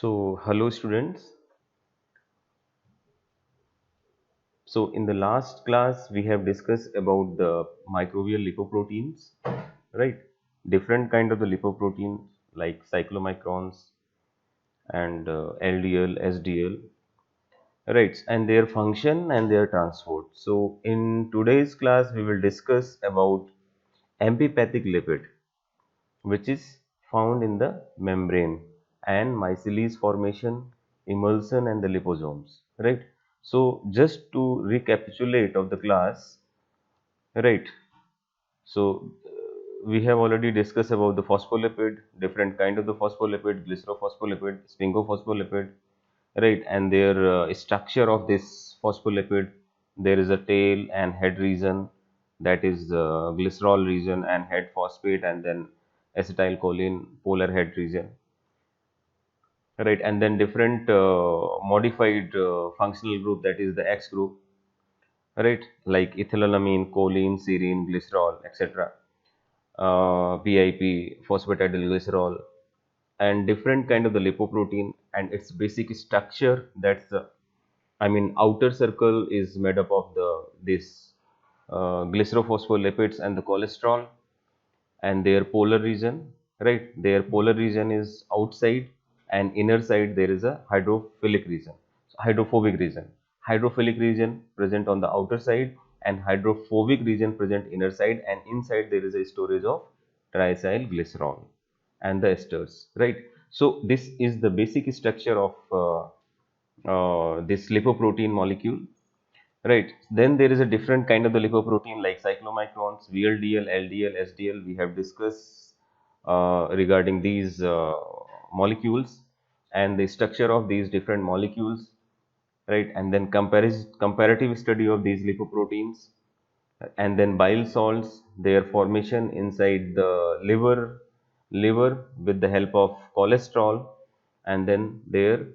So, hello students. So, in the last class, we have discussed about the microbial lipoproteins, right? Different kind of the lipoproteins like cyclomicrons and LDL, SDL, right? And their function and their transport. So, in today's class, we will discuss about amphipathic lipid, which is found in the membrane and micelles formation, emulsion and the liposomes, right? So just to recapitulate of the class, right? So we have already discussed about the phospholipid, different kind of the phospholipid, glycerophospholipid, sphingophospholipid, right? And their structure of this phospholipid, there is a tail and head region, that is glycerol region and head phosphate, and then acetylcholine polar head region, right? And then different modified functional group, that is the X group, right? Like ethylamine, choline, serine, glycerol, etc. PIP, phosphatidylglycerol, and different kind of the lipoprotein and its basic structure. That's the, I mean, outer circle is made up of the this glycerophospholipids and the cholesterol, and their polar region, right? Their polar region is outside, and inner side there is a hydrophilic region, hydrophobic region. Hydrophilic region present on the outer side, and hydrophobic region present inner side, and inside there is a storage of triacylglycerol and the esters, right? So this is the basic structure of this lipoprotein molecule, right? Then there is a different kind of the lipoprotein like cyclomicrons, VLDL, LDL, SDL. We have discussed regarding these molecules and the structure of these different molecules, right? And then comparative study of these lipoproteins, and then bile salts, their formation inside the liver with the help of cholesterol, and then their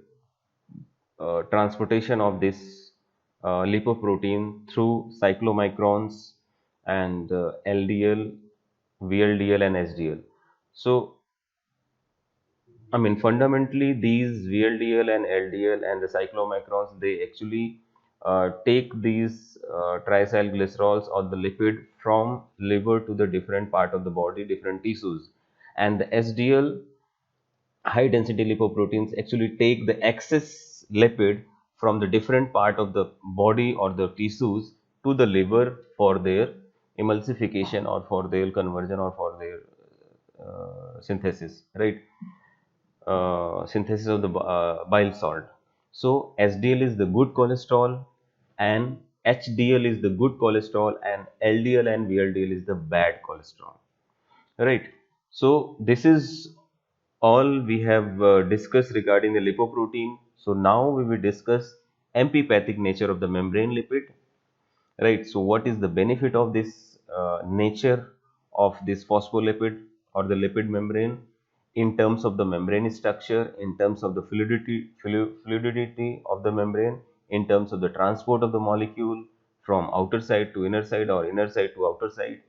transportation of this lipoprotein through cyclomicrons and LDL, VLDL and SDL. So, I mean, fundamentally, these VLDL and LDL and the cyclomicrons, they actually take these triacylglycerols or the lipid from liver to the different part of the body, different tissues, and the SDL, high density lipoproteins, actually take the excess lipid from the different part of the body or the tissues to the liver for their emulsification or for their conversion or for their synthesis, right? Synthesis of the bile salt. So SDL is the good cholesterol, and HDL is the good cholesterol, and LDL and VLDL is the bad cholesterol, right? So this is all we have discussed regarding the lipoprotein. So now we will discuss amphipathic nature of the membrane lipid, right? So what is the benefit of this nature of this phospholipid or the lipid membrane in terms of the membrane structure, in terms of the fluidity of the membrane, in terms of the transport of the molecule from outer side to inner side or inner side to outer side,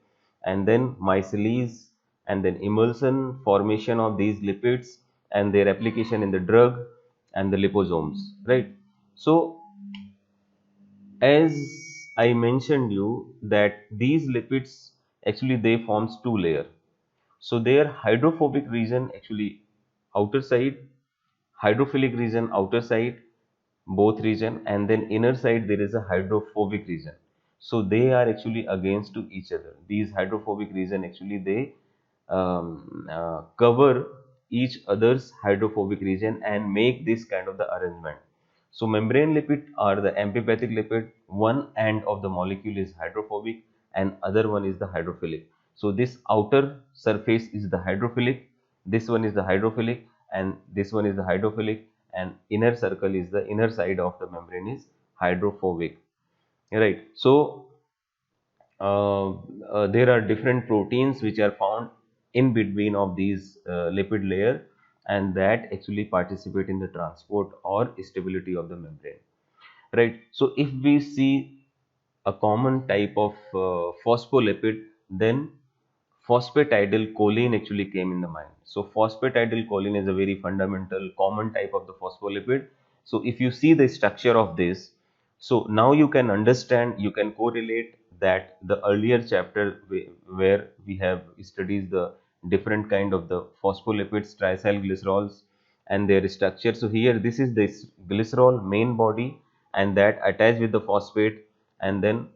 and then micelles, and then emulsion formation of these lipids and their application in the drug and the liposomes, right? So as I mentioned you that these lipids actually they forms two layer. So their hydrophobic region actually outer side, hydrophilic region outer side, both region, and then inner side there is a hydrophobic region. So they are actually against to each other. These hydrophobic region actually they cover each other's hydrophobic region and make this kind of the arrangement. So membrane lipid are the amphipathic lipid. One end of the molecule is hydrophobic and other one is the hydrophilic. So this outer surface is the hydrophilic, this one is the hydrophilic, and this one is the hydrophilic, and inner circle is the inner side of the membrane is hydrophobic, right? So there are different proteins which are found in between of these lipid layer, and that actually participate in the transport or stability of the membrane, right? So if we see a common type of phospholipid, then phosphatidylcholine actually came in the mind. So phosphatidylcholine is a very fundamental common type of the phospholipid. So if you see the structure of this, so now you can understand, you can correlate that the earlier chapter where we have studied the different kind of the phospholipids, triacylglycerols and their structure. So here this is this glycerol main body and that attached with the phosphate and then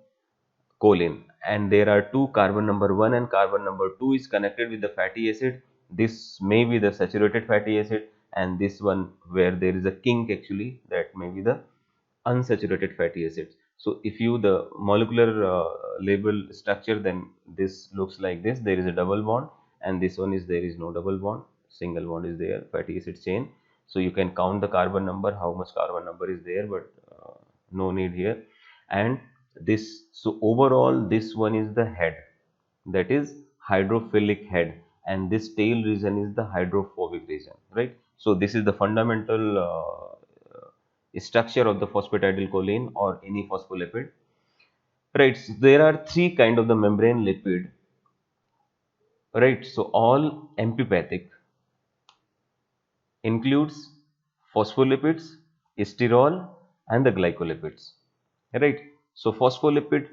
choline, and there are two, carbon number 1 and carbon number 2 is connected with the fatty acid. This may be the saturated fatty acid, and this one where there is a kink actually, that may be the unsaturated fatty acids. So if you the molecular label structure, then this looks like this. There is a double bond, and this one is there is no double bond, single bond is there, fatty acid chain. So you can count the carbon number, how much carbon number is there, but no need here. And this, so overall this one is the head, that is hydrophilic head, and this tail region is the hydrophobic region, right? So this is the fundamental structure of the phosphatidylcholine or any phospholipid, right? So there are three kind of the membrane lipid, right? So all amphipathic includes phospholipids, sterol and the glycolipids, right? So phospholipid,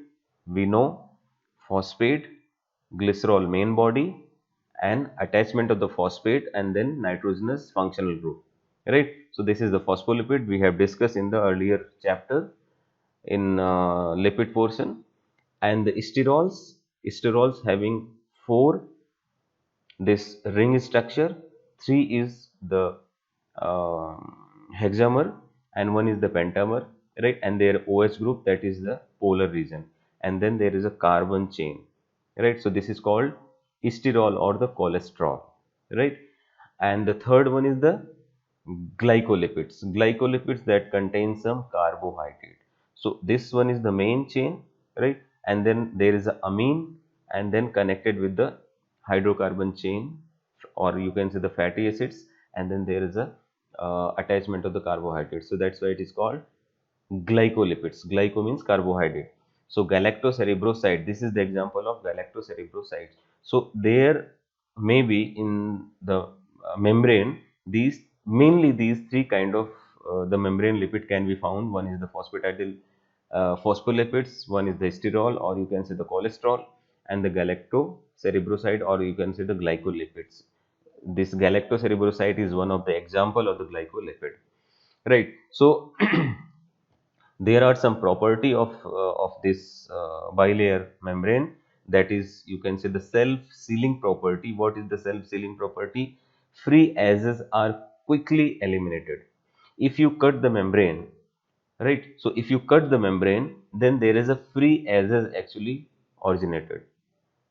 we know phosphate, glycerol main body and attachment of the phosphate and then nitrogenous functional group, right? So this is the phospholipid we have discussed in the earlier chapter in lipid portion. And the sterols having four this ring structure, three is the hexamer and one is the pentamer, right? And their OH group, that is the polar region, and then there is a carbon chain, right? So this is called sterol or the cholesterol, right? And the third one is the glycolipids that contain some carbohydrate. So this one is the main chain, right? And then there is a amine and then connected with the hydrocarbon chain, or you can say the fatty acids, and then there is a attachment of the carbohydrate. So that's why it is called glycolipids. Glyco means carbohydrate. So galactocerebroside, this is the example of galactocerebroside. So there may be in the membrane these, mainly these three kind of the membrane lipid can be found. One is the phospholipids, one is the sterol or you can say the cholesterol, and the galactocerebroside or you can say the glycolipids. This galactocerebroside is one of the example of the glycolipid, right? So there are some property of this bilayer membrane, that is you can say the self sealing property. What is the self sealing property? Free ages are quickly eliminated if you cut the membrane, right? So if you cut the membrane, then there is a free ages actually originated.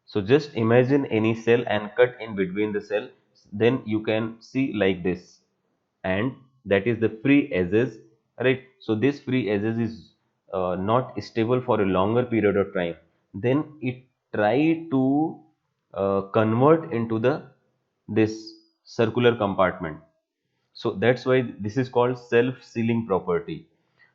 So just imagine any cell and cut in between the cell, then you can see like this, and that is the free edges, right? So this free edges is not stable for a longer period of time, then it try to convert into the this circular compartment. So that's why this is called self-sealing property.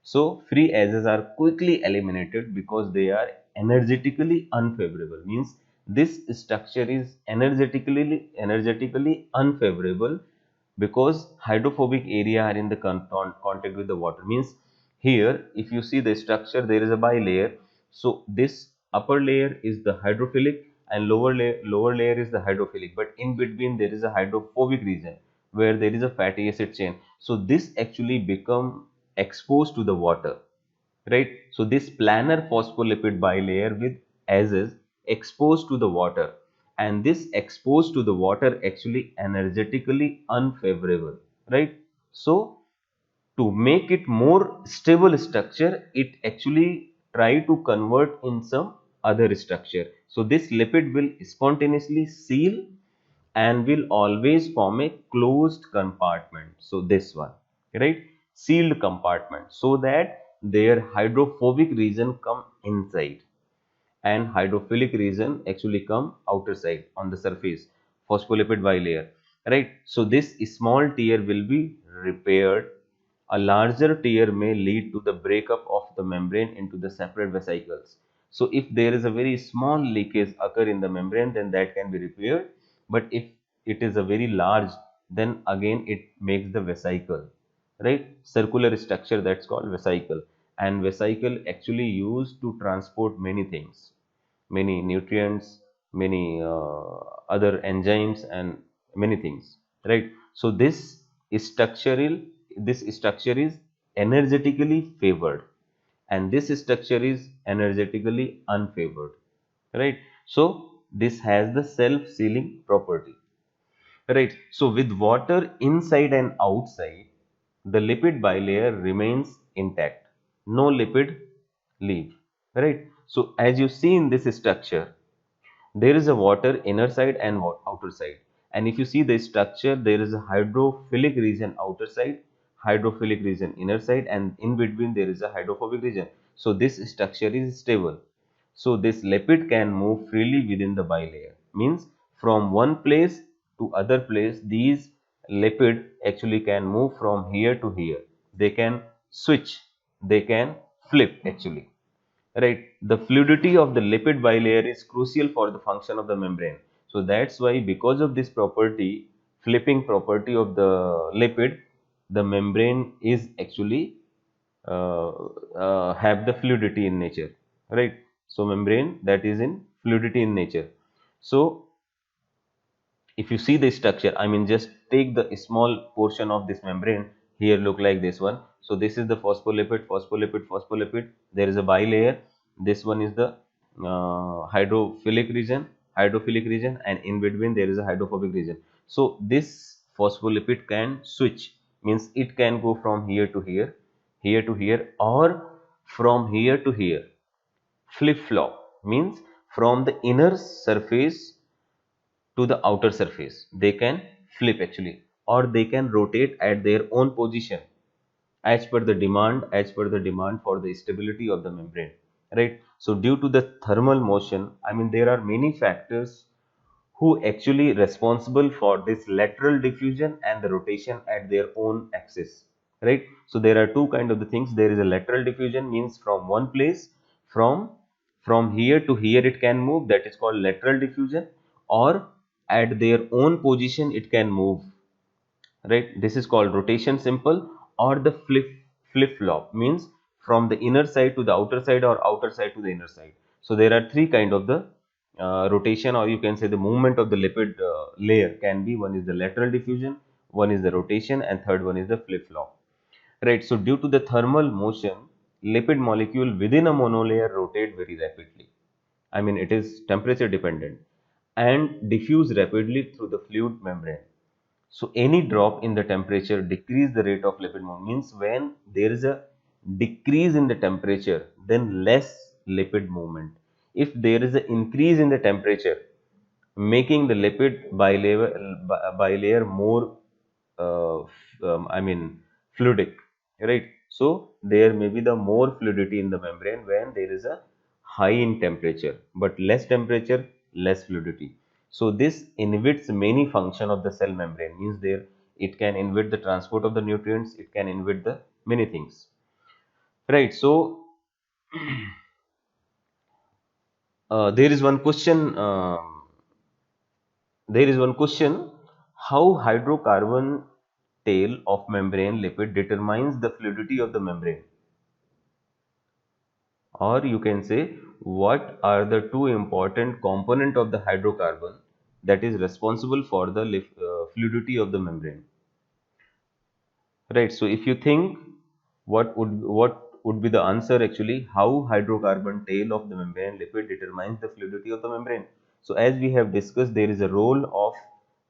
So free edges are quickly eliminated because they are energetically unfavorable. Means this structure is energetically unfavorable because hydrophobic area are in the contact with the water. Means here if you see the structure, there is a bilayer. So this upper layer is the hydrophilic and lower layer is the hydrophilic, but in between there is a hydrophobic region where there is a fatty acid chain. So this actually become exposed to the water, right? So this planar phospholipid bilayer with ages exposed to the water, and this exposed to the water actually energetically unfavorable, right? So to make it more stable structure, it actually try to convert in some other structure. So this lipid will spontaneously seal and will always form a closed compartment. So this one, right? Sealed compartment, so that their hydrophobic region come inside and hydrophilic region actually come outer side on the surface, phospholipid bilayer, right? So this small tear will be repaired. A larger tear may lead to the breakup of the membrane into the separate vesicles. So if there is a very small leakage occur in the membrane, then that can be repaired. But if it is a very large, then again it makes the vesicle, right? Circular structure, that's called vesicle. And vesicle actually used to transport many things, many nutrients, many other enzymes and many things, right? So this structure is energetically favored, and this structure is energetically unfavored, right? So this has the self-sealing property, right? So with water inside and outside, the lipid bilayer remains intact, no lipid leave, right? So as you see in this structure, there is a water inner side and outer side. And if you see the structure, there is a hydrophilic region outer side, hydrophilic region inner side, and in between there is a hydrophobic region. So this structure is stable. So this lipid can move freely within the bilayer. Means from one place to other place, these lipid actually can move from here to here. They can switch, they can flip actually. Right, the fluidity of the lipid bilayer is crucial for the function of the membrane. So that's why, because of this property, flipping property of the lipid, the membrane is actually have the fluidity in nature, right? So membrane that is in fluidity in nature. So if you see the structure, I mean, just take the small portion of this membrane here, look like this one. So this is the phospholipid, phospholipid, phospholipid. There is a bilayer. This one is the hydrophilic region, and in between there is a hydrophobic region. So this phospholipid can switch, means it can go from here to here, here to here, or from here to here. Flip flop means from the inner surface to the outer surface. They can flip actually, or they can rotate at their own position as per the demand for the stability of the membrane, right? So due to the thermal motion, I mean, there are many factors who actually responsible for this lateral diffusion and the rotation at their own axis, right? So there are two kind of the things. There is a lateral diffusion, means from one place, from here to here it can move, that is called lateral diffusion, or at their own position it can move, right? This is called rotation simple. Or the flip flop means from the inner side to the outer side, or outer side to the inner side. So there are three kind of the rotation, or you can say the movement of the lipid layer can be: one is the lateral diffusion, one is the rotation, and third one is the flip flop, right? So due to the thermal motion, lipid molecule within a monolayer rotate very rapidly. I mean, it is temperature dependent, and diffuse rapidly through the fluid membrane. So any drop in the temperature decrease the rate of lipid movement. Means when there is a decrease in the temperature, then less lipid movement. If there is an increase in the temperature, making the lipid bilayer more I mean, fluidic, right? So there may be the more fluidity in the membrane when there is a high in temperature, but less temperature, less fluidity. So this inhibits many function of the cell membrane. Means there it can inhibit the transport of the nutrients, it can inhibit the many things, right? So there is one question. There is one question: how hydrocarbon tail of membrane lipid determines the fluidity of the membrane? Or you can say, what are the two important component of the hydrocarbon that is responsible for the fluidity of the membrane? Right. So if you think, what would be the answer actually? How hydrocarbon tail of the membrane lipid determines the fluidity of the membrane? So as we have discussed, there is a role of,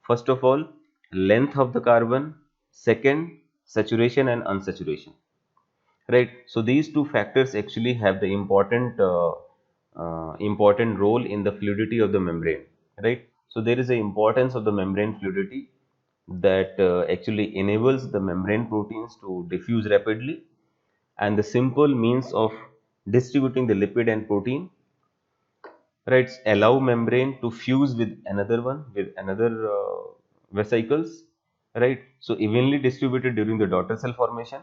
first of all, length of the carbon, second, saturation and unsaturation. Right. So these two factors actually have the important role in the fluidity of the membrane. Right. So there is a importance of the membrane fluidity that actually enables the membrane proteins to diffuse rapidly, and the simple means of distributing the lipid and protein, right, allow membrane to fuse with another one, with another vesicles, right? So evenly distributed during the daughter cell formation.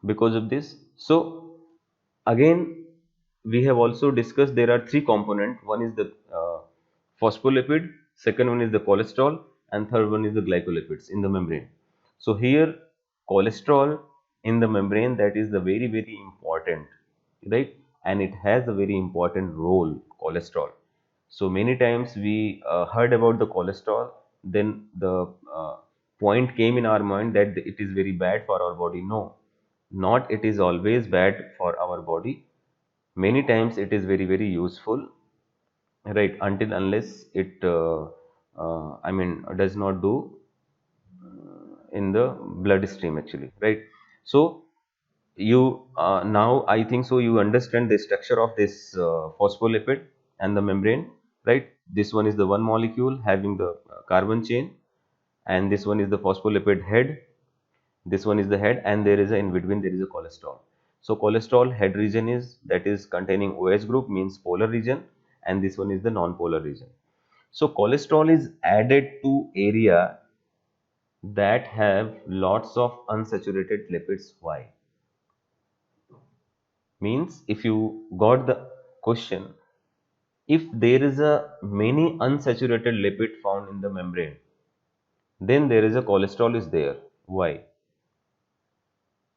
Because of this, so again, we have also discussed there are three components. One is the phospholipid, second one is the cholesterol, and third one is the glycolipids in the membrane. So here cholesterol in the membrane, that is the very important, right? And it has a very important role, cholesterol. So many times we heard about the cholesterol, then the point came in our mind that it is very bad for our body. No, not it is always bad for our body. Many times it is very useful, right? Until unless it I mean does not do in the bloodstream actually, right? So you now I think so you understand the structure of this phospholipid and the membrane, right? This one is the one molecule having the carbon chain, and this one is the phospholipid head. This one is the head, and there is a in between there is a cholesterol. So cholesterol head region is that is containing OH group, means polar region, and this one is the non-polar region. So cholesterol is added to area that have lots of unsaturated lipids. Why? Means if you got the question, if there is a many unsaturated lipid found in the membrane, then there is a cholesterol is there. Why?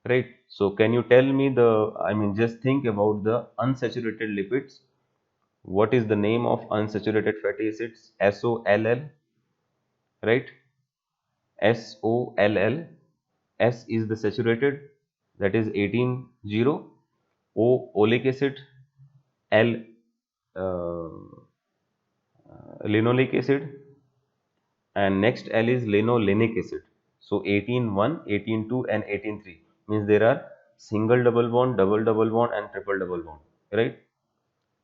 Right. So can you tell me the, I mean, just think about the unsaturated lipids. What is the name of unsaturated fatty acids? SOLL, right? SOLL. S is the saturated, that is 18,0. O, oleic acid. L, uh, linoleic acid. And next L is linolenic acid. So 18,1, 18,2 and 18,3 means there are single double bond, double double bond and triple double bond, right?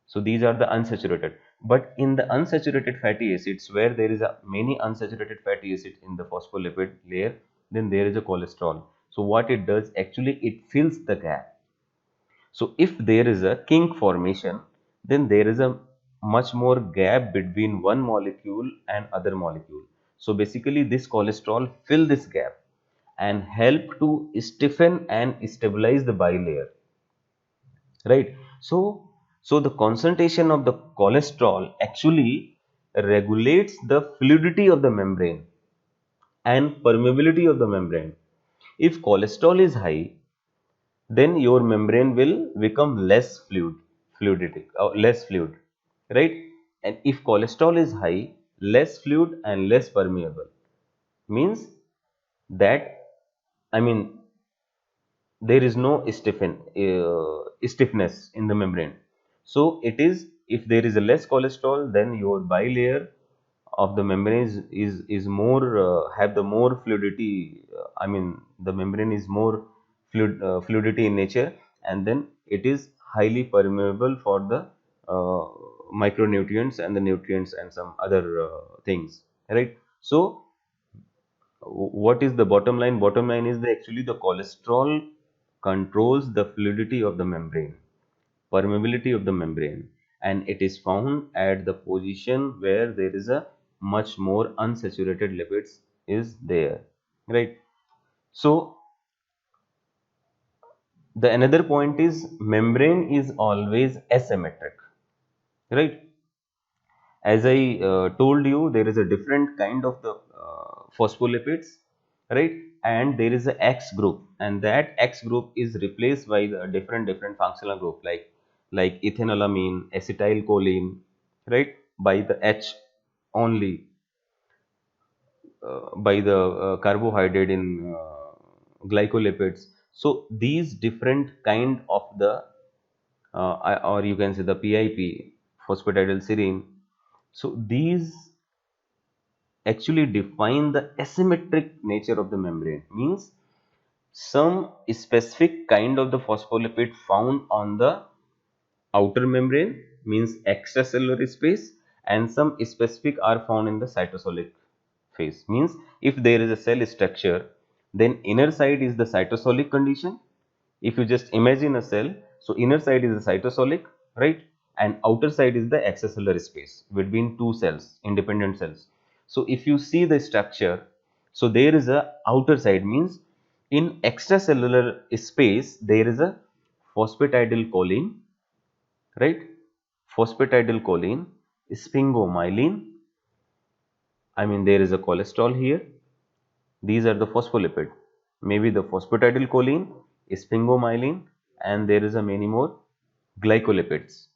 So these are the unsaturated. But in the unsaturated fatty acids, where there is a many unsaturated fatty acids in the phospholipid layer, then there is a cholesterol. So what it does, actually it fills the gap. So if there is a kink formation, then there is a much more gap between one molecule and other molecule. So basically this cholesterol fill this gap and help to stiffen and stabilize the bilayer, right? So the concentration of the cholesterol actually regulates the fluidity of the membrane and permeability of the membrane. If cholesterol is high, then your membrane will become less fluidic or less fluid, right? And if cholesterol is high, less fluid and less permeable, means that, I mean, there is no stiffness in the membrane. So it is, if there is a less cholesterol, then your bilayer of the membrane is more have the more fluidity. I mean, the membrane is more fluidity in nature, and then it is highly permeable for the uh, micronutrients and the nutrients and some other things, right? So what is the bottom line? Bottom line is that actually the cholesterol controls the fluidity of the membrane, permeability of the membrane, and it is found at the position where there is a much more unsaturated lipids is there, right? So the another point is membrane is always asymmetric, right? As I told you, there is a different kind of the phospholipids, right? And there is a X group, and that X group is replaced by the different functional group like ethanolamine, acetylcholine, right? By the H only, by the carbohydrate in glycolipids. So these different kind of the or you can say the PIP, phosphatidylserine. So these actually define the asymmetric nature of the membrane, means some specific kind of the phospholipid found on the outer membrane, means extracellular space, and some specific are found in the cytosolic phase, means if there is a cell structure, then inner side is the cytosolic condition. If you just imagine a cell, so inner side is the cytosolic, right? And outer side is the extracellular space between two cells, independent cells. So if you see the structure, so there is a outer side, means in extracellular space there is a phosphatidylcholine, right? Phosphatidylcholine, sphingomyelin. I mean, there is a cholesterol here. These are the phospholipid. Maybe the phosphatidylcholine, sphingomyelin, and there is a many more glycolipids,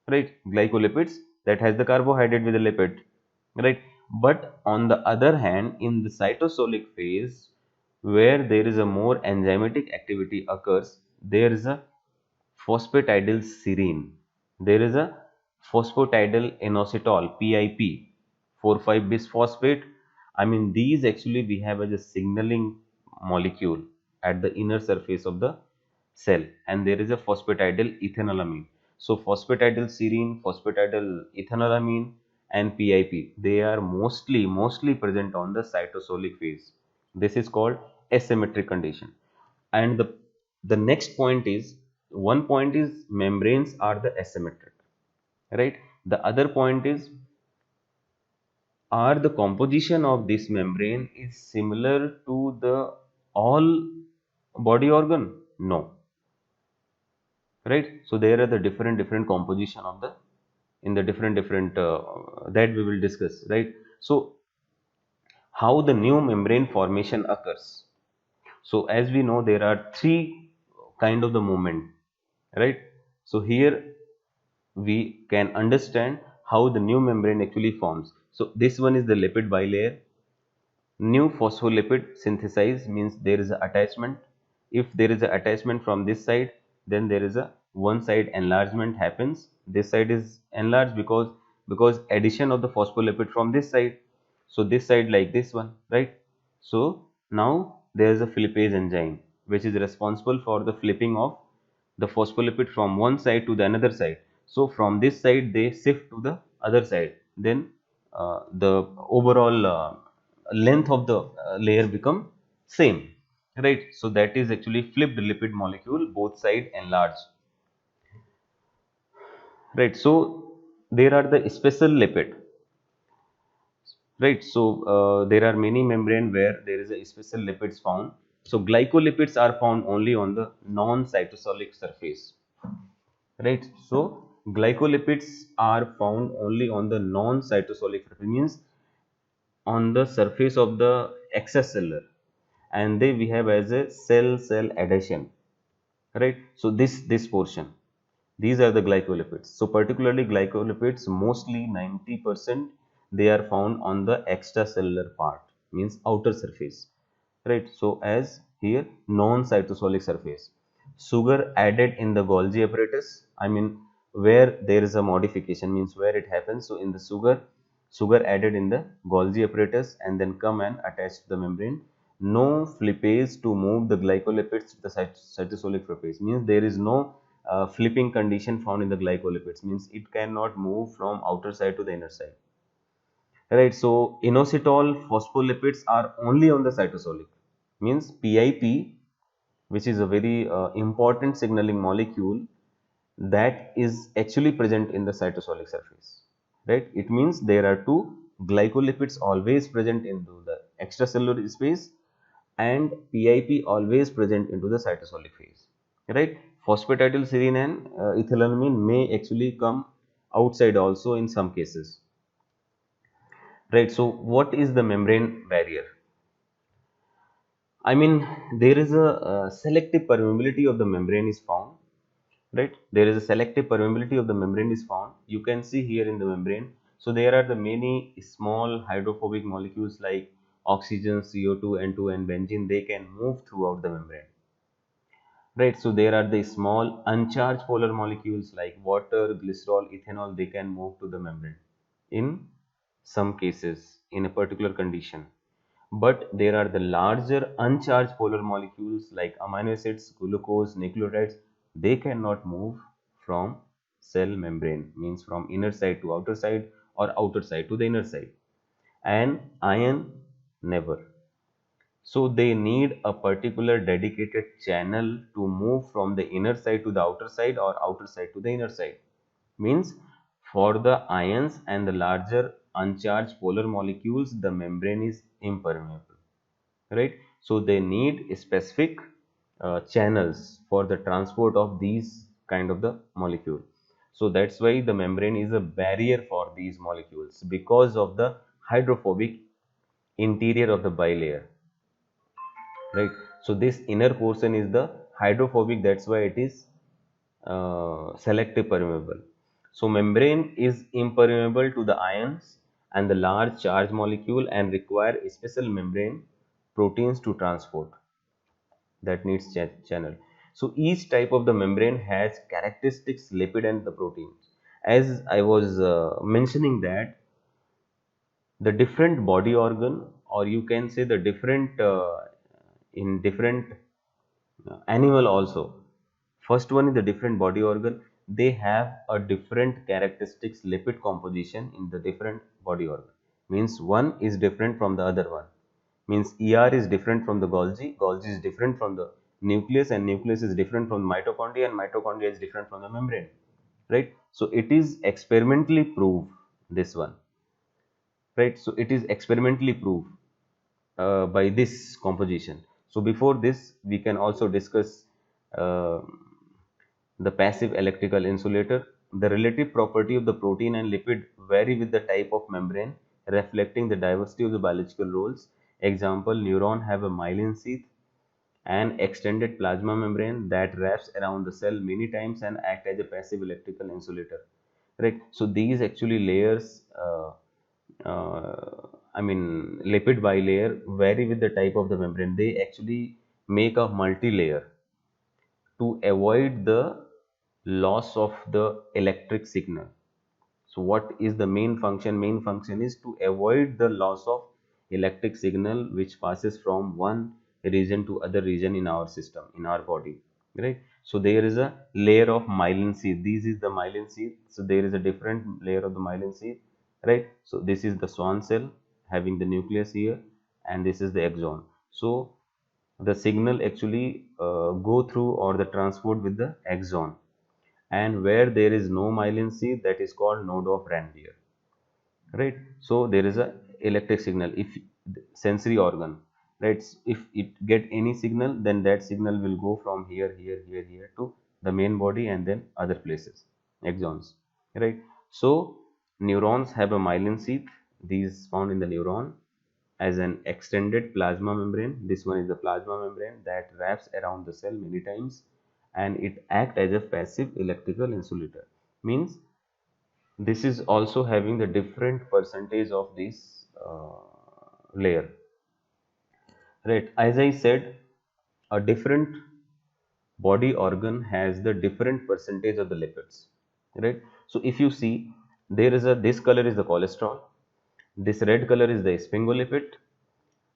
right? Glycolipids that has the carbohydrate with the lipid, right? But on the other hand, in the cytosolic phase, where there is a more enzymatic activity occurs, there is a phosphatidylserine. There is a phosphatidylinositol (PIP), 4,5-bisphosphate. I mean, these actually we have as a signaling molecule at the inner surface of the cell, and there is a phosphatidylethanelamine. So, phosphatidylserine, phosphatidylethanelamine, and PIP, they are mostly present on the cytosolic phase. This is called asymmetric condition. And the next point is, one point is membranes are the asymmetric, right? The other point is, are the composition of this membrane is similar to the all body organ? No, right? So there are the different composition of the in the different that we will discuss, right? So how the new membrane formation occurs? So as we know, there are three kind of the movement, right? So here we can understand how the new membrane actually forms. So this one is the lipid bilayer. New phospholipid synthesized means there is an attachment. If there is an attachment from this side, then there is a one side enlargement happens. This side is enlarged because addition of the phospholipid from this side. So this side like this one, right? So now there is a flippase enzyme which is responsible for the flipping of the phospholipid from one side to the another side. So from this side they shift to the other side. Then the overall length of the layer become same, right? So that is actually flipped lipid molecule, both side enlarged, right? So there are the special lipid, right? So there are many membrane where there is a special lipids found. So glycolipids are found only on the non-cytosolic surface, right? So glycolipids are found only on the non-cytosolic surface, means on the surface of the extracellular, and they we have as a cell adhesion, right? So this portion, these are the glycolipids. So particularly glycolipids, mostly 90% they are found on the extracellular part, means outer surface, right? So as here non-cytosolic surface. Sugar added in the Golgi apparatus, I mean where there is a modification, means where it happens. So in the sugar added in the Golgi apparatus and then come and attach to the membrane. No flippase to move the glycolipids to the cytosolic phase, means there is no flipping condition found in the glycolipids, means it cannot move from outer side to the inner side, right? So inositol phospholipids are only on the cytosolic, means PIP, which is a very important signaling molecule that is actually present in the cytosolic surface, right? It means there are two glycolipids always present into the extracellular space and PIP always present into the cytosolic phase, right? Phosphatidylserine and ethylamine may actually come outside also in some cases, right? So what is the membrane barrier? I mean, there is a selective permeability of the membrane is found, right? There is a selective permeability of the membrane is found. You can see here in the membrane. So there are the many small hydrophobic molecules like oxygen, CO2, N2 and benzene. They can move throughout the membrane, right? So there are the small uncharged polar molecules like water, glycerol, ethanol. They can move to the membrane in some cases in a particular condition. But there are the larger uncharged polar molecules like amino acids, glucose, nucleotides. They cannot move from cell membrane, means from inner side to outer side or outer side to the inner side. And iron never. So they need a particular dedicated channel to move from the inner side to the outer side or outer side to the inner side. Means for the ions and the larger uncharged polar molecules, the membrane is impermeable, right? So they need specific channels for the transport of these kind of the molecule. So that's why the membrane is a barrier for these molecules because of the hydrophobic interior of the bilayer, right? So this inner portion is the hydrophobic, that's why it is selective permeable. So membrane is impermeable to the ions and the large charge molecule and require a special membrane proteins to transport that needs channel. So each type of the membrane has characteristics lipid and the proteins. As I was mentioning that the different body organ, or you can say the different in different animal also. First one is the different body organ. They have a different characteristics lipid composition in the different body organ. Means one is different from the other one. Means ER is different from the Golgi, Golgi is different from the nucleus, and nucleus is different from mitochondria, and mitochondria is different from the membrane. Right? So it is experimentally proved, this one. Right? So it is experimentally proved by this composition. So before this, we can also discuss uh, the passive electrical insulator. The relative property of the protein and lipid vary with the type of membrane, reflecting the diversity of the biological roles. Example, neuron have a myelin sheath, an extended plasma membrane that wraps around the cell many times and act as a passive electrical insulator. Right. So these actually layers, I mean lipid bilayer, vary with the type of the membrane. They actually make a multi-layer to avoid the loss of the electric signal. So what is the main function? Main function is to avoid the loss of electric signal which passes from one region to other region in our system, in our body, right? So there is a layer of myelin sheath. This is the myelin sheath. So there is a different layer of the myelin sheath, right? So this is the Schwann cell having the nucleus here, and this is the axon. So the signal actually go through or the transport with the axon, and where there is no myelin sheath, that is called node of Ranvier, right? So there is a electric signal, if sensory organ, right? If it get any signal, then that signal will go from here to the main body and then other places, axons, right? So neurons have a myelin sheath. These found in the neuron as an extended plasma membrane. This one is the plasma membrane that wraps around the cell many times, and it acts as a passive electrical insulator. Means this is also having the different percentage of this layer, right? As I said, a different body organ has the different percentage of the lipids, right? So if you see, there is a, this color is the cholesterol, this red color is the sphingolipid,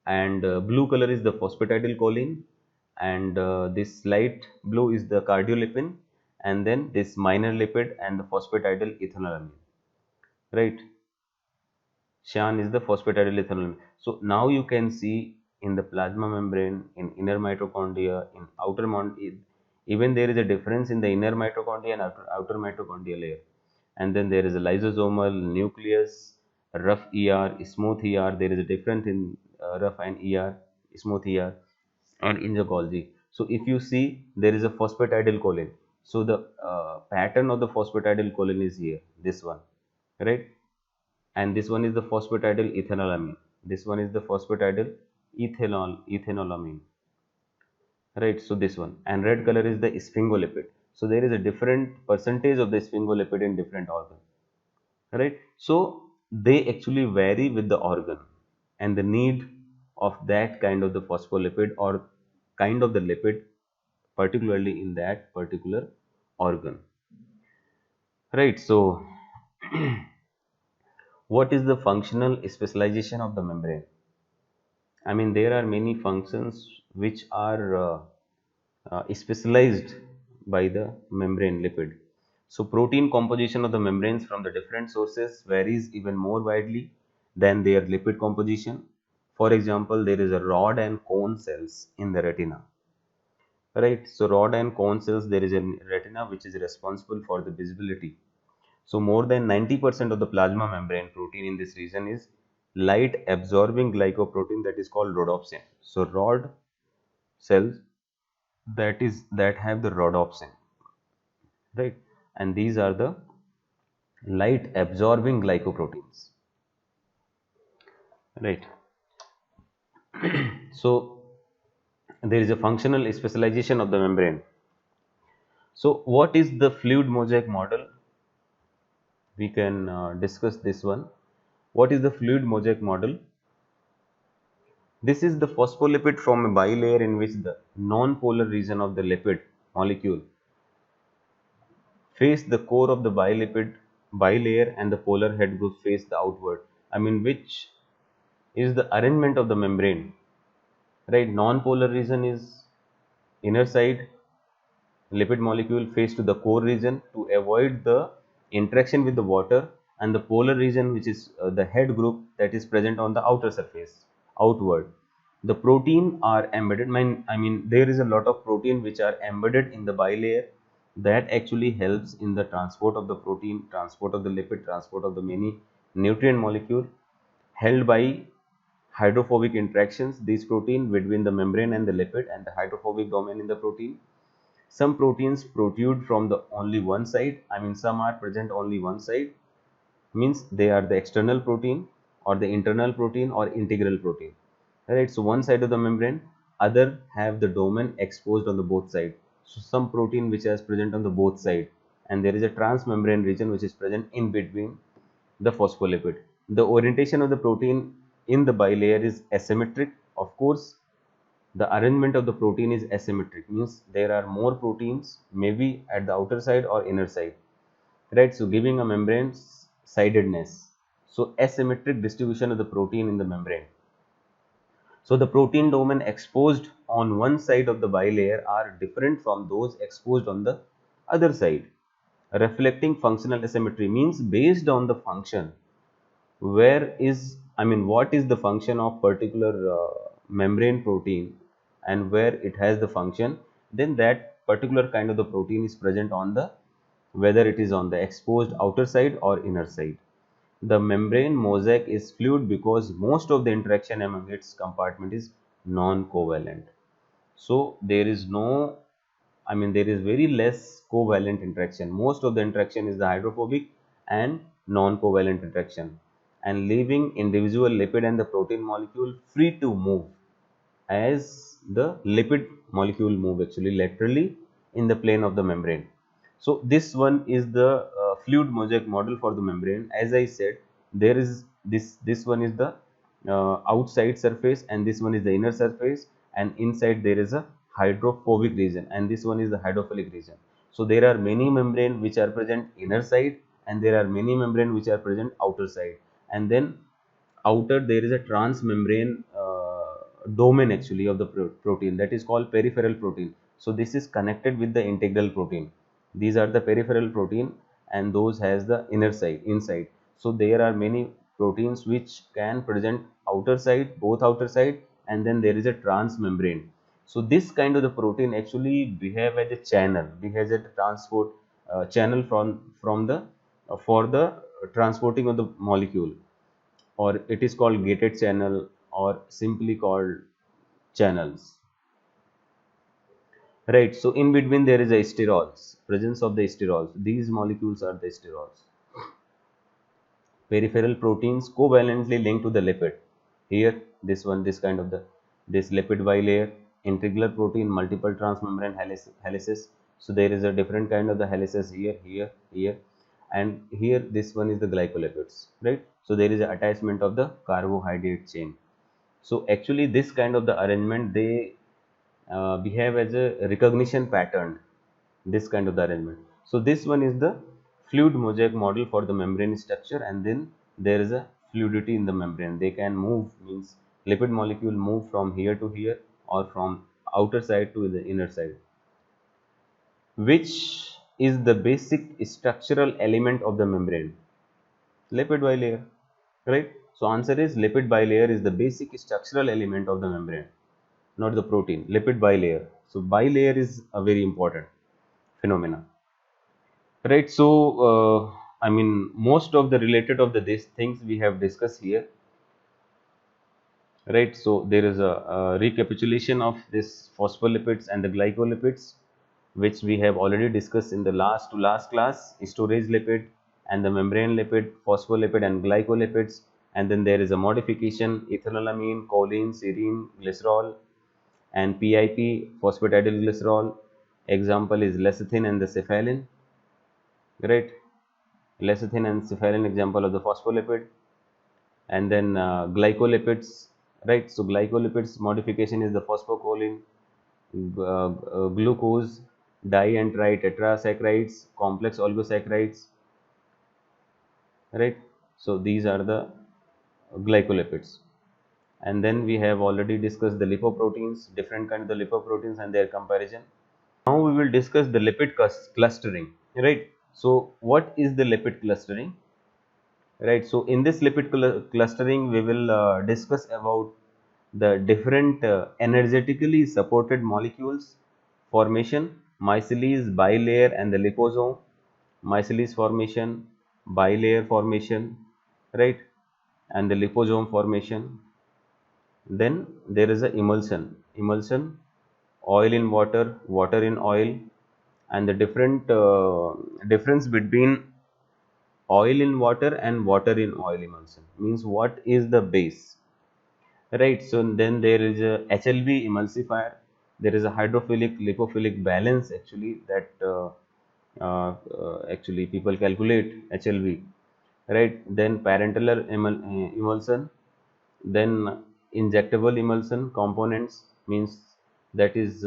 and blue color is the phosphatidylcholine, and this light blue is the cardiolipin, and then this minor lipid and the phosphatidylethylamine, right? Cyan is the phosphatidylethylamine. So now you can see in the plasma membrane, in inner mitochondria, in outer even there is a difference in the inner mitochondria and outer mitochondria layer. And then there is a lysosomal, nucleus, rough ER, smooth ER. There is a difference in rough and ER, smooth ER, and in the Golgi. So if you see, there is a phosphatidylcholine. So the pattern of the phosphatidylcholine is here, this one, right? And this one is the phosphatidylethylamine. This one is the phosphatidylethylamine, right? So this one, and red color is the sphingolipid. So there is a different percentage of the sphingolipid in different organ, right? So they actually vary with the organ and the need of that kind of the phospholipid or kind of the lipid, particularly in that particular organ, right? So what is the functional specialization of the membrane? I mean, there are many functions which are specialized by the membrane lipid. So, protein composition of the membranes from the different sources varies even more widely than their lipid composition. For example, there is a rod and cone cells in the retina, right? So, rod and cone cells, there is a retina which is responsible for the visibility. So, more than 90% of the plasma membrane protein in this region is light absorbing glycoprotein, that is called rhodopsin. So, rod cells, that have the rhodopsin, right? And these are the light absorbing glycoproteins, right? So there is a functional specialization of the membrane. So what is the fluid mosaic model? We can discuss this one. What is the fluid mosaic model? This is the phospholipid from a bilayer in which the non-polar region of the lipid molecule face the core of the bilayer and the polar head group face the outward. I mean, which is the arrangement of the membrane, right? Non-polar region is inner side, lipid molecule face to the core region to avoid the interaction with the water, and the polar region, which is the head group, that is present on the outer surface outward. The protein are embedded, I mean there is a lot of protein which are embedded in the bilayer that actually helps in the transport of the protein, transport of the lipid, transport of the many nutrient molecule held by hydrophobic interactions. These protein between the membrane and the lipid and the hydrophobic domain in the protein. Some proteins protrude from the only one side, I mean some are present only one side, means they are the external protein or the internal protein or integral protein, right? So one side of the membrane, other have the domain exposed on the both side. So some protein which is present on the both side, and there is a transmembrane region which is present in between the phospholipid. The orientation of the protein in the bilayer is asymmetric. Of course, the arrangement of the protein is asymmetric, means there are more proteins maybe at the outer side or inner side, right? So giving a membrane sidedness. So asymmetric distribution of the protein in the membrane. So the protein domain exposed on one side of the bilayer are different from those exposed on the other side. Reflecting functional asymmetry means based on the function, where is, I mean what is the function of particular membrane protein and where it has the function, then that particular kind of the protein is present on the, whether it is on the exposed outer side or inner side. The membrane mosaic is fluid because most of the interaction among its compartment is non-covalent. So there is no, I mean there is very less covalent interaction. Most of the interaction is the hydrophobic and non-covalent interaction, and leaving individual lipid and the protein molecule free to move as the lipid molecule move actually laterally in the plane of the membrane. So this one is the fluid mosaic model for the membrane. As I said, there is this one is the outside surface and this one is the inner surface, and inside there is a hydrophobic region and this one is the hydrophilic region. So there are many membrane which are present inner side and there are many membrane which are present outer side, and then outer there is a transmembrane domain actually of the protein, that is called peripheral protein. So this is connected with the integral protein. These are the peripheral protein and those has the inner side inside. So there are many proteins which can present outer side, both outer side, and then there is a transmembrane. So this kind of the protein actually behave as a channel, behaves as a transport channel from the for the transporting of the molecule, or it is called gated channel or simply called channels, right? So in between there is a sterols, presence of the sterols. These molecules are the sterols. Peripheral proteins covalently linked to the lipid. Here this one, this kind of the, this lipid bilayer, integral protein, multiple transmembrane helices. So there is a different kind of the helices here, here, and here this one is the glycolipids, right? So there is an attachment of the carbohydrate chain. So actually this kind of the arrangement, they behave as a recognition pattern, this kind of the arrangement. So this one is the fluid mosaic model for the membrane structure, and then there is a fluidity in the membrane. They can move, means lipid molecule move from here to here or from outer side to the inner side. Which is the basic structural element of the membrane? Lipid bilayer, right? So answer is lipid bilayer is the basic structural element of the membrane, not the protein. Lipid bilayer. So bilayer is a very important phenomena, right? So I mean most of the related of the these things we have discussed here, right? So there is a recapitulation of this phospholipids and the glycolipids, which we have already discussed in the last to last class. Storage lipid, and the membrane lipid, phospholipid and glycolipids. And then there is a modification, ethanolamine, choline, serine, glycerol, and PIP, phosphatidylglycerol. Example is lecithin and the cephalin, right? Lecithin and cephalin, example of the phospholipid. And then glycolipids, right? So glycolipids modification is the phosphocholine, glucose, di and tritetrasaccharides, complex oligosaccharides, right? So these are the glycolipids. And then we have already discussed the lipoproteins, different kinds of the lipoproteins and their comparison. Now we will discuss the lipid clustering, right? So what is the lipid clustering? Right. So in this lipid clustering, we will discuss about the different energetically supported molecules formation, micelles, bilayer, and the liposome, micelles formation, bilayer formation, right, and the liposome formation. Then there is a emulsion, oil in water, water in oil, and the different difference between oil in water and water in oil emulsion means what is the base, right? So then there is a HLB emulsifier, there is a hydrophilic lipophilic balance actually that actually people calculate HLB, right? Then parenteral emulsion, then injectable emulsion components means that is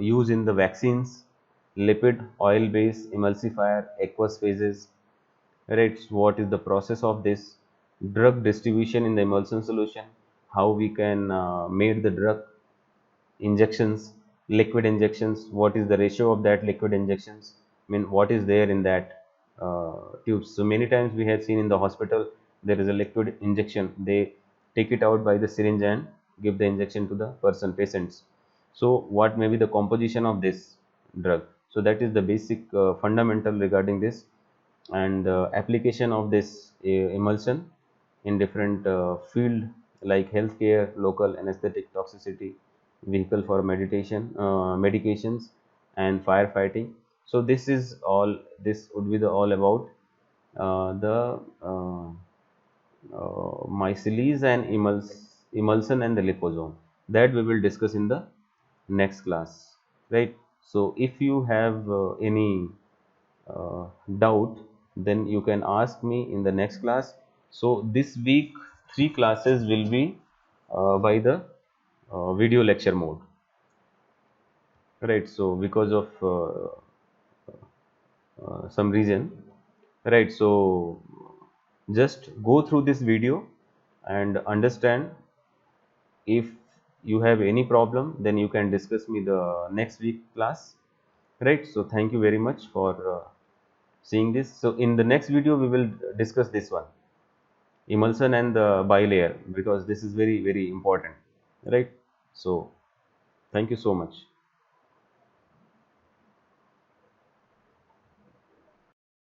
used in the vaccines, lipid oil base emulsifier, aqueous phases, right? So what is the process of this drug distribution in the emulsion solution, how we can make the drug injections, liquid injections, what is the ratio of that liquid injections, I mean what is there in that tubes. So many times we have seen in the hospital there is a liquid injection, they take it out by the syringe and give the injection to the patients. So what may be the composition of this drug, so that is the basic fundamental regarding this. And application of this emulsion in different field like healthcare, local anesthetic toxicity, vehicle for medications, and firefighting. So this is all, this would be the all about the micelles and emulsion and the liposome, that we will discuss in the next class, right? So if you have any doubt, then you can ask me in the next class. So this week 3 classes will be by the video lecture mode, right? So because of some reason, right? So just go through this video and understand. If you have any problem, then you can discuss me the next week class, right? So thank you very much for seeing this. So in the next video we will discuss this one, emulsion and the bilayer, because this is very important, right? So thank you so much.